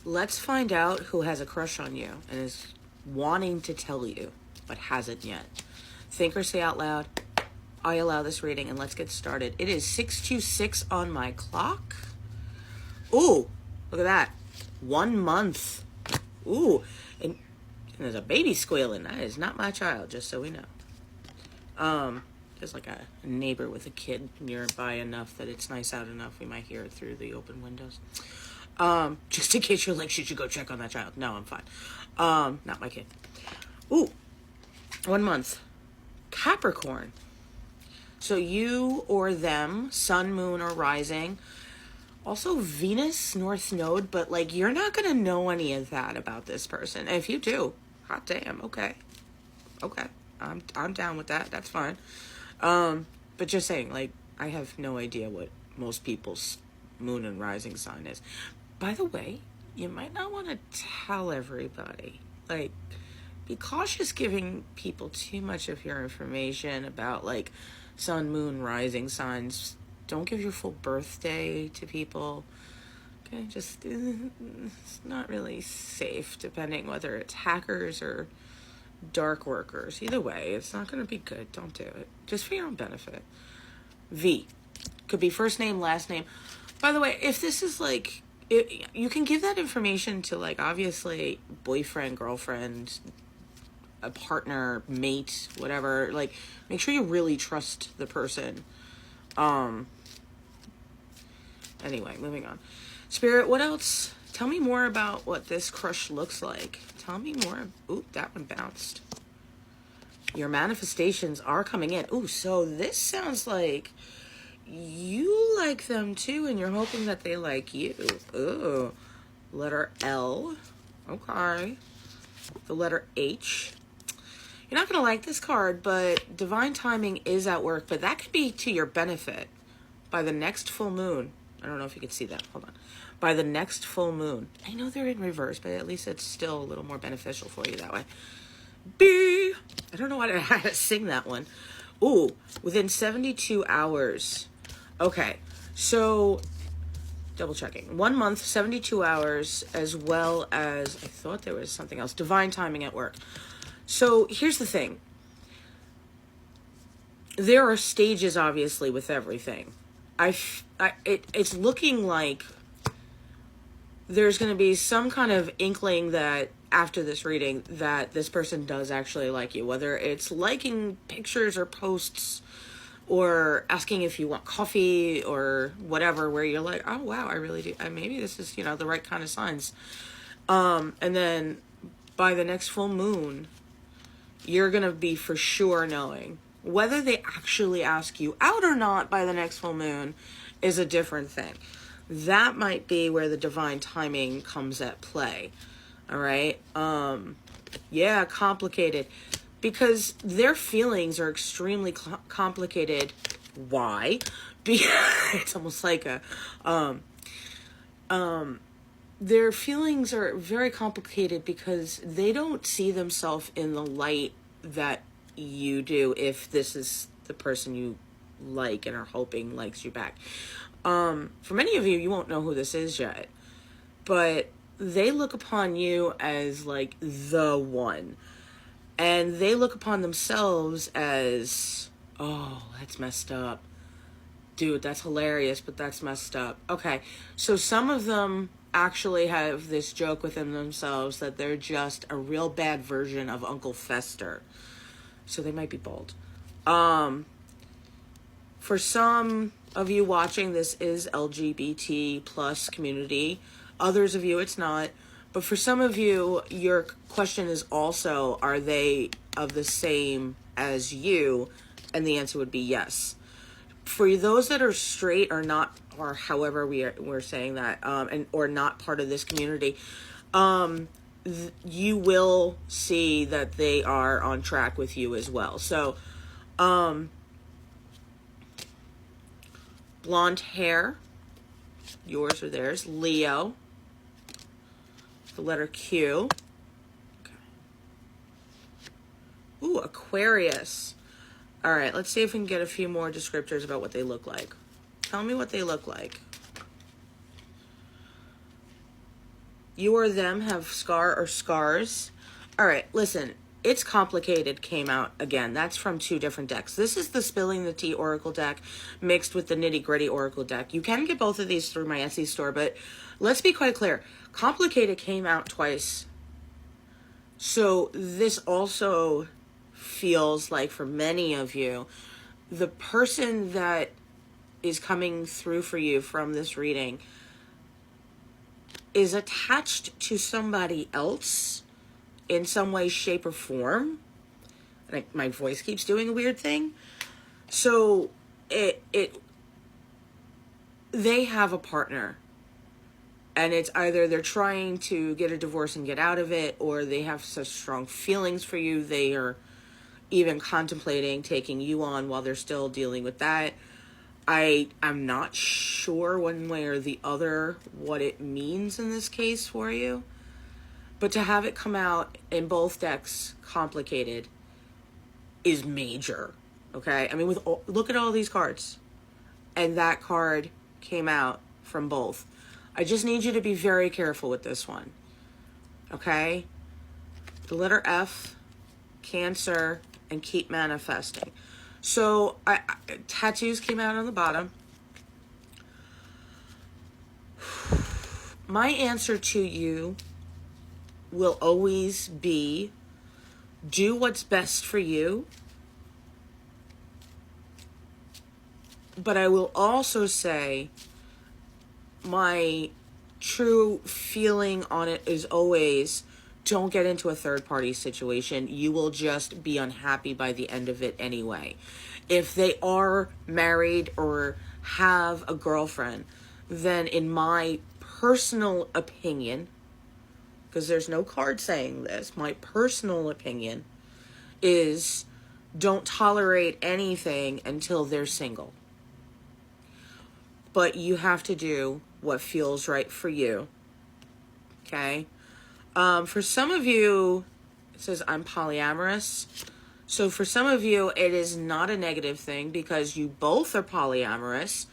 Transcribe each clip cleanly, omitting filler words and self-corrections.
Let's find out who has a crush on you and is wanting to tell you, but hasn't yet. Think or say out loud. I allow this reading, and let's get started. It is 6:26 on my clock. Ooh, look at that. 1 month. Ooh, and there's a baby squealing. That is not my child, just so we know. There's like a neighbor with a kid nearby enough that it's nice out enough. We might hear it through the open windows. Just in case you're like, should you go check on that child? No, I'm fine. Not my kid. Ooh, 1 month. Capricorn. So you or them, sun, moon, or rising. Also Venus, North Node, but like you're not going to know any of that about this person. And if you do, hot damn, okay. Okay. I'm down with that. That's fine. But just saying, like, I have no idea what most people's moon and rising sign is. By the way, you might not want to tell everybody. Like, be cautious giving people too much of your information about, like, sun, moon, rising signs. Don't give your full birthday to people. Okay, just, it's not really safe, depending whether it's hackers or dark workers. Either way, it's not going to be good. Don't do it. Just for your own benefit. V. Could be first name, last name. By the way, if this is like, you can give that information to, like, obviously boyfriend, girlfriend, a partner, mate, whatever. Like, make sure you really trust the person. Anyway, moving on. Spirit, what else? Tell me more about what this crush looks like. Tell me more. Ooh, that one bounced. Your manifestations are coming in. Ooh, so this sounds like you like them too, and you're hoping that they like you. Ooh. Letter L. Okay. The letter H. You're not going to like this card, but divine timing is at work, but that could be to your benefit. By the next full moon. I don't know if you can see that. Hold on. By the next full moon. I know they're in reverse, but at least it's still a little more beneficial for you that way. B. I don't know why I had to sing that one. Ooh, within 72 hours. Okay, so double checking. 1 month, 72 hours, as well as, I thought there was something else. Divine timing at work. So here's the thing. There are stages, obviously, with everything. It's looking like there's going to be some kind of inkling that after this reading that this person does actually like you, whether it's liking pictures or posts or asking if you want coffee or whatever, where you're like, oh wow, I really do. Maybe this is, the right kind of signs. And then by the next full moon, you're going to be for sure knowing. Whether they actually ask you out or not by the next full moon is a different thing. That might be where the divine timing comes at play. All right? Yeah, complicated. Because their feelings are extremely complicated. Why? It's almost like their feelings are very complicated because they don't see themselves in the light that you do, if this is the person you like and are hoping likes you back. For many of you, you won't know who this is yet, but they look upon you as like the one, and they look upon themselves as, oh, that's messed up. Dude, that's hilarious, but that's messed up. Okay, so some of them actually have this joke within themselves that they're just a real bad version of Uncle Fester. So they might be bald. For some of you watching, this is LGBT plus community. Others of you, it's not. But for some of you, your question is also, are they of the same as you? And the answer would be yes. For those that are straight or not, or however we're saying that, or not part of this community, you will see that they are on track with you as well. So, blonde hair, yours or theirs. Leo, the letter Q. Okay. Ooh, Aquarius. All right, let's see if we can get a few more descriptors about what they look like. Tell me what they look like. You or them have scar or scars. All right, listen. It's Complicated came out again. That's from 2 different decks. This is the Spilling the Tea Oracle deck mixed with the Nitty Gritty Oracle deck. You can get both of these through my Etsy store, but let's be quite clear. Complicated came out twice. So this also feels like, for many of you, the person that is coming through for you from this reading is attached to somebody else in some way, shape, or form. Like, my voice keeps doing a weird thing. So they have a partner, and it's either they're trying to get a divorce and get out of it, or they have such strong feelings for you they are even contemplating taking you on while they're still dealing with that. I'm not sure one way or the other what it means in this case for you. But to have it come out in both decks, Complicated, is major. Okay? I mean, look at all these cards. And that card came out from both. I just need you to be very careful with this one. Okay? The letter F, Cancer, and keep manifesting. So, tattoos came out on the bottom. My answer to you will always be, do what's best for you. But I will also say, my true feeling on it is always, don't get into a third-party situation. You will just be unhappy by the end of it anyway. If they are married or have a girlfriend, then in my personal opinion, because there's no card saying this, my personal opinion is, don't tolerate anything until they're single. But you have to do what feels right for you. Okay? For some of you, it says I'm polyamorous. So for some of you, it is not a negative thing because you both are polyamorous.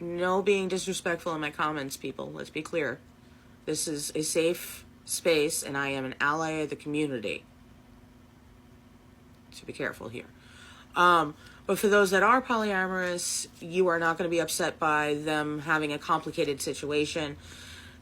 No being disrespectful in my comments, people. Let's be clear. This is a safe space, and I am an ally of the community. So be careful here. But for those that are polyamorous, you are not going to be upset by them having a complicated situation.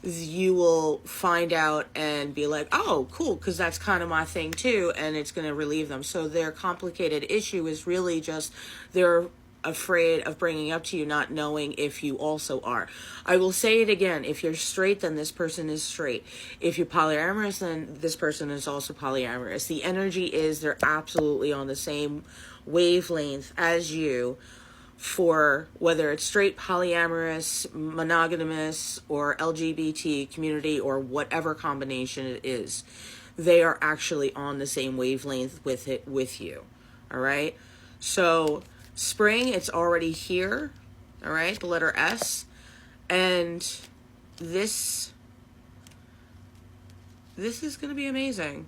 You will find out and be like, oh, cool, because that's kind of my thing too, and it's going to relieve them. So their complicated issue is really just they're afraid of bringing up to you, not knowing if you also are. I will say it again. If you're straight, then this person is straight. If you're polyamorous, then this person is also polyamorous. The energy is they're absolutely on the same wavelength as you, for whether it's straight, polyamorous, monogamous, or LGBT community, or whatever combination it is. They are actually on the same wavelength with you. All right? So spring, it's already here. All right? The letter S. And this is going to be amazing.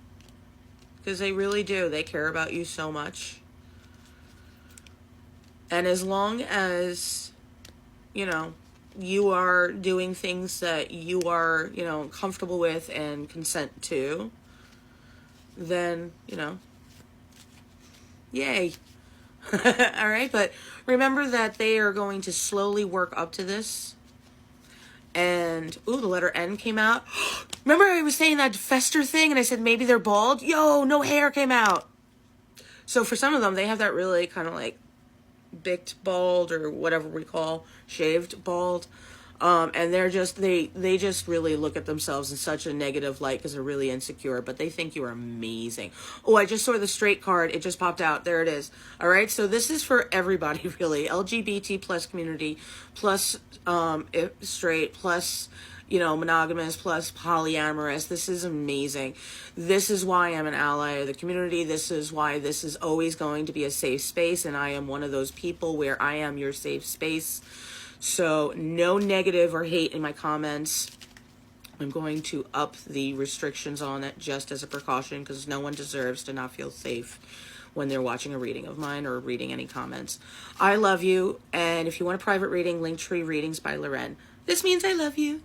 Because they really do. They care about you so much. And as long as, you are doing things that you are, comfortable with and consent to, then, yay. All right. But remember that they are going to slowly work up to this. And, the letter N came out. Remember I was saying that fester thing and I said maybe they're bald? Yo, no hair came out. So for some of them, they have that really kind of like bicked bald, or whatever we call shaved bald, and they're just they just really look at themselves in such a negative light because they're really insecure, but they think you're amazing. I just saw the straight card. It just popped out. There it is. All right, so this is for everybody, really. LGBT plus community, plus straight, plus monogamous, plus polyamorous. This is amazing. This is why I'm an ally of the community. This is why this is always going to be a safe space, and I am one of those people where I am your safe space. So no negative or hate in my comments. I'm going to up the restrictions on it just as a precaution, because no one deserves to not feel safe when they're watching a reading of mine or reading any comments. I love you, and if you want a private reading, Linktree Readings by LOREN. This means I love you.